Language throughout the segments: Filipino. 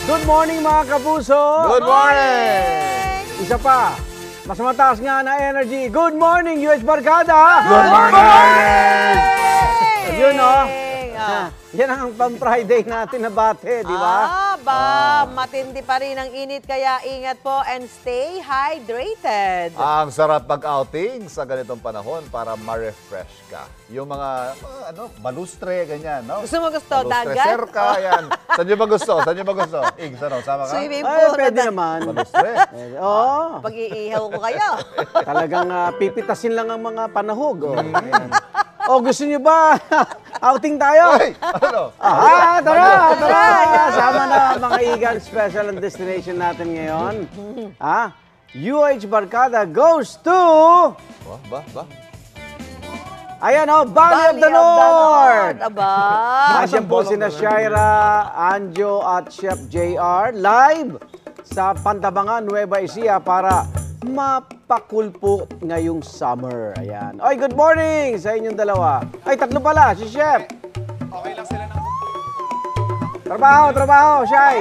Good morning mga kapuso! Good morning! Isa pa, mas mataas nga na energy. Good morning, UH Barkada! Good morning! Yun yan ang pang-Friday natin na bate, di ba? Matindi pa rin ang init kaya ingat po and stay hydrated. Ang sarap pag-outing sa ganitong panahon para ma-refresh ka. Yung mga, malustre, ganyan, no? Gusto mo Malustre, dagat? serka, yan. Saan nyo ba gusto? Igs, sama ka? Swimming Ay, pool. pwede naman. Malustre? Oo. Pag-iihaw ko kayo. Talagang pipitasin lang ang mga panahog. O, gusto nyo ba outing tayo? Ay, ano? Tara! Sama na mga Igan special and destination natin ngayon. UH Barkada goes to... Ba? Ayan Valley of the North! Aba! Nandiyan po sina Shaira, Anjo at Chef JR live sa Pantabangan, Nueva Ecija para mapakulpo ngayong summer. Ayan. Oy, good morning sa inyong dalawa. Ay, tatlo pala, si Chef. Okay lang sila ng... Trabaho, Shay.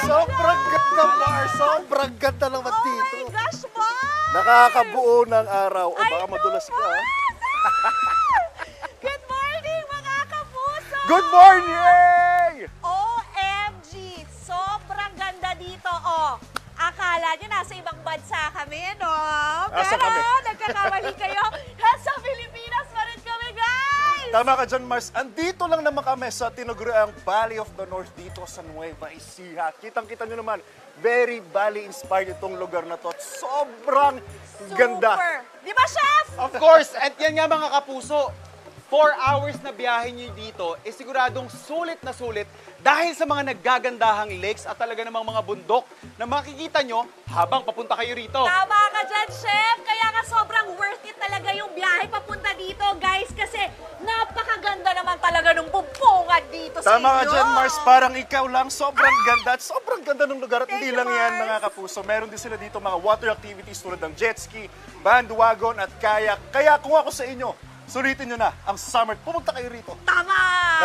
Sobrang ganda, Mar! Sobrang ganda naman dito. Oh my gosh, Mar! Nakakabuo ng araw. O baka madulas ka. Good morning, mga kapuso! Good morning! OMG! Sobrang ganda dito, Akala nyo nasa ibang bansa kami, no? Asa kami? Nagkakamali kayo. Sa Pilipinas pa rin kami, guys! Tama ka dyan, Mars. Andito lang naman kami sa tinaguriang Valley of the North dito sa Nueva Ecija. Kitang-kita nyo naman, very Valley-inspired itong lugar na to. At sobrang ganda. Super! Di ba, Chef? Of course, at yan nga mga kapuso, 4 hours na biyahe nyo dito, siguradong sulit na sulit dahil sa mga naggagandahang lakes at talaga namang mga bundok na makikita nyo habang papunta kayo rito. Tama ka dyan, Chef! Kaya nga sobrang worth it talaga yung biyahe papunta dito, guys, kasi napakaganda naman talaga ng bubungan dito sa inyo. Tama ka dyan, Mars. Parang ikaw lang. Sobrang ganda. At sobrang ganda ng lugar. At hindi lang yan, mga kapuso. Meron din sila dito mga water activities tulad ng jet ski, bandwagon at kayak. Kaya kung ako sa inyo, sulitin nyo na ang summer. Pumunta kayo rito. Tama!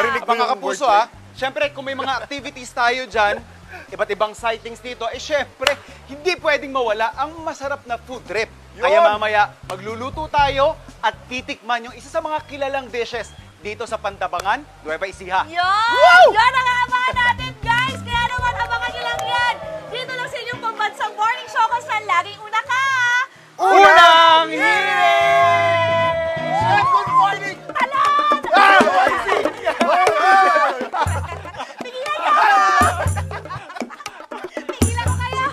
Narinig mo Mga yung kapuso word, syempre kung may mga activities tayo dyan, iba't ibang sightings dito, syempre, hindi pwedeng mawala ang masarap na food trip. Yun! Kaya mamaya, magluluto tayo at titikman yung isa sa mga kilalang dishes dito sa Pantabangan, Nueva Ecija. Yun! Yan ang abangan natin, guys! Kaya naman, abangan nyo lang yan! Dito lang sa inyong pambansang morning show kung saan laging una ka! Unang hirit! Good morning! Talan! Pigilan nyo! Pigilan ko kayo!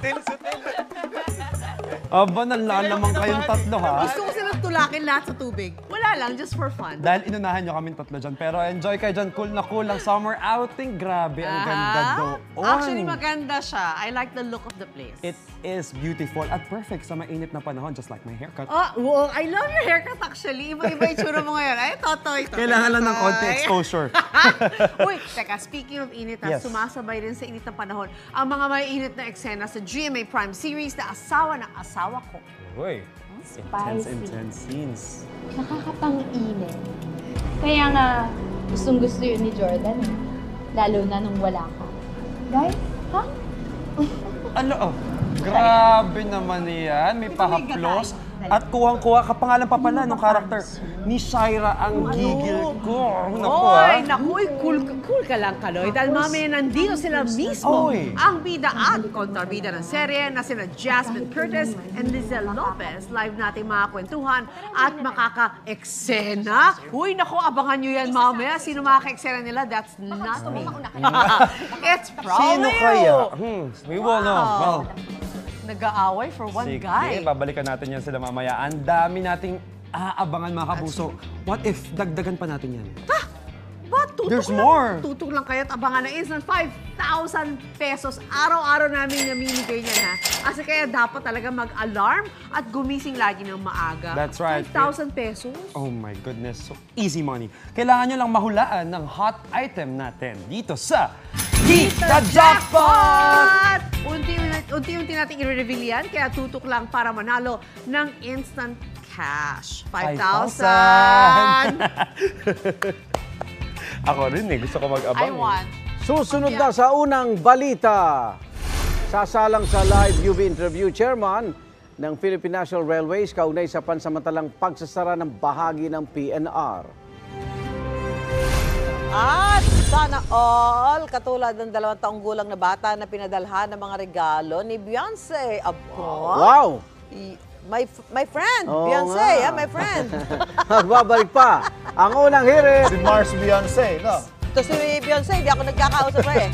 Aba, nalalaman kayong tatlo, ha? Gusto ko silang tulakin lahat sa tubig. Wala lang, just for fun. Dahil inunahan nyo kaming tatlo dyan. Pero enjoy kayo dyan. Cool na cool ang summer outing. Grabe, ang ganda doon. Actually, maganda siya. I like the look of the place. It is beautiful at perfect sa mainit na panahon, just like my haircut. Wow, I love your haircut actually. Iba-iba itsura mo ngayon. Ay, totoy. Kailangan lang ng konti exposure. Uy, teka, speaking of init, Yes. sumasabay rin sa init na panahon ang mga may init na eksena sa GMA Prime series na Asawa ng Asawa Ko. Uy, intense scenes. Nakakapang-init. Kaya nga, gustong-gusto yun ni Jordan eh. Lalo na nung wala ka. Guys, ha? Ano, grabe naman yan. May pahaplos. At kuwang-kuwa, kapangalan pa pala ng karakter ni Shaira ang gigil ko. Naku, cool ka lang, Kaloy. Dahil mamaya nandito sila mismo. Oy. Ang bida at kontrabida ng serye na sina Jasmine Curtis and Lizelle Lopez. Live natin makakwentuhan at makaka-eksena. Uy, naku, abangan nyo yan mamaya. Sino makaka-eksena nila? That's not me. It's probably Sino kaya? We will know. Well, nag-aaway for one sige, guy. babalikan natin yan sila mamaya. Ang dami nating aabangan mga kapuso. What if dagdagan pa natin yan? Ba, tutok There's lang. more. Tutok lang kayo at abangan na instant 5,000 pesos. Araw-araw namin namimigay niyan, ha? Kasi kaya dapat talaga mag-alarm at gumising lagi ng maaga. That's right. 5,000 pesos? Oh my goodness, so easy money. Kailangan nyo lang mahulaan ng hot item natin dito sa Kita Jackpot! Unti-unti natin i-reveal yan, kaya tutok lang para manalo ng instant cash. 5,000! Ako rin gusto ko mag-abang. I want. Susunod na sa unang balita. Sasalang sa live UV interview, Chairman ng Philippine National Railways kaugnay sa pansamantalang pagsasara ng bahagi ng PNR. At sana all, katulad ng 2 taong gulang na bata na pinadalhan ng mga regalo ni Beyonce. Abo? Wow! My friend, Oo Beyonce, nga. my friend. Magbabalik pa ang unang hirit. Si Mars Beyonce, no? Ito si Beyonce, hindi ako nagkakausap pa eh.